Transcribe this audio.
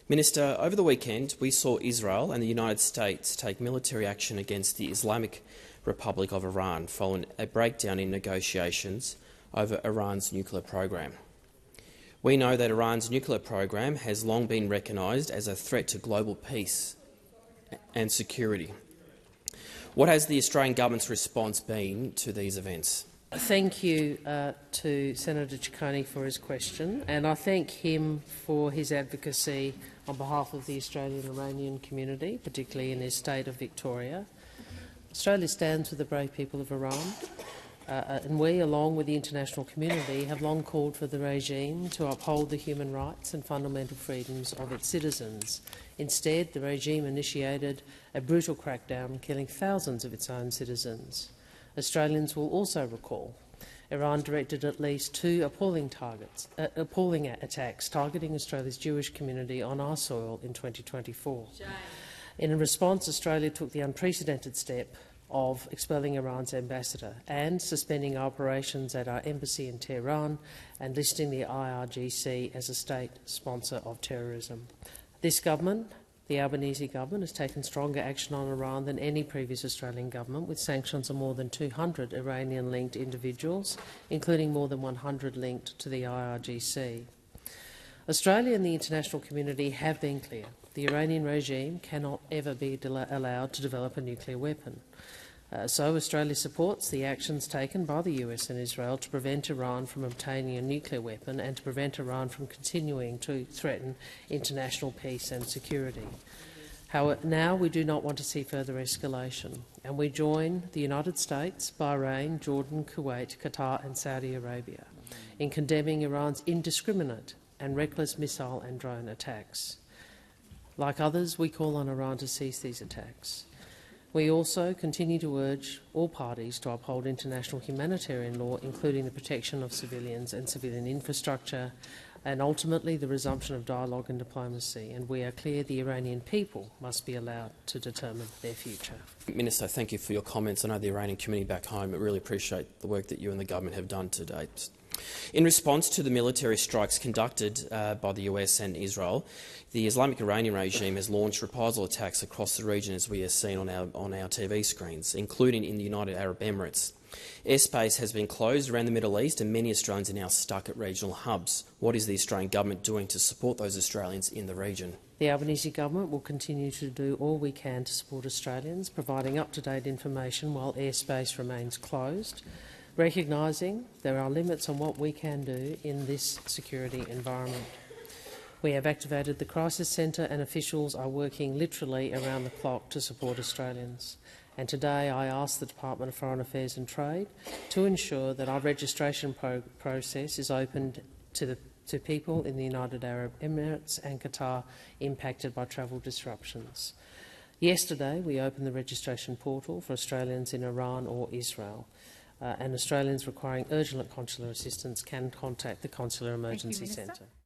Minister, over the weekend we saw Israel and the United States take military action against the Islamic Republic of Iran following a breakdown in negotiations over Iran's nuclear program. We know that Iran's nuclear program has long been recognised as a threat to global peace and security. What has the Australian government's response been to these events? Thank you to Senator Ciccone for his question, and I thank him for his advocacy on behalf of the Australian-Iranian community, particularly in his state of Victoria. Australia stands with the brave people of Iran, and we, along with the international community, have long called for the regime to uphold the human rights and fundamental freedoms of its citizens. Instead, the regime initiated a brutal crackdown, killing thousands of its own citizens. Australians will also recall Iran directed at least 2 appalling attacks targeting Australia's Jewish community on our soil in 2024. In response, Australia took the unprecedented step of expelling Iran's ambassador and suspending operations at our embassy in Tehran and listing the IRGC as a state sponsor of terrorism. This government, the Albanese government, has taken stronger action on Iran than any previous Australian government, with sanctions on more than 200 Iranian-linked individuals, including more than 100 linked to the IRGC. Australia and the international community have been clear. The Iranian regime cannot ever be allowed to develop a nuclear weapon. So Australia supports the actions taken by the US and Israel to prevent Iran from obtaining a nuclear weapon and to prevent Iran from continuing to threaten international peace and security. However, now we do not want to see further escalation, and we join the United States, Bahrain, Jordan, Kuwait, Qatar and Saudi Arabia in condemning Iran's indiscriminate and reckless missile and drone attacks. Like others, we call on Iran to cease these attacks. We also continue to urge all parties to uphold international humanitarian law, including the protection of civilians and civilian infrastructure, and ultimately the resumption of dialogue and diplomacy. And we are clear the Iranian people must be allowed to determine their future. Minister, thank you for your comments. I know the Iranian community back home really appreciate the work that you and the government have done to date. In response to the military strikes conducted by the US and Israel, the Islamic Iranian regime has launched reprisal attacks across the region, as we have seen on our TV screens, including in the United Arab Emirates. Airspace has been closed around the Middle East and many Australians are now stuck at regional hubs. What is the Australian government doing to support those Australians in the region? The Albanese government will continue to do all we can to support Australians, providing up-to-date information while airspace remains closed, recognising there are limits on what we can do in this security environment. We have activated the Crisis Centre and officials are working literally around the clock to support Australians. And today I ask the Department of Foreign Affairs and Trade to ensure that our registration process is opened to people in the United Arab Emirates and Qatar impacted by travel disruptions. Yesterday we opened the registration portal for Australians in Iran or Israel. And Australians requiring urgent consular assistance can contact the Consular Emergency Centre.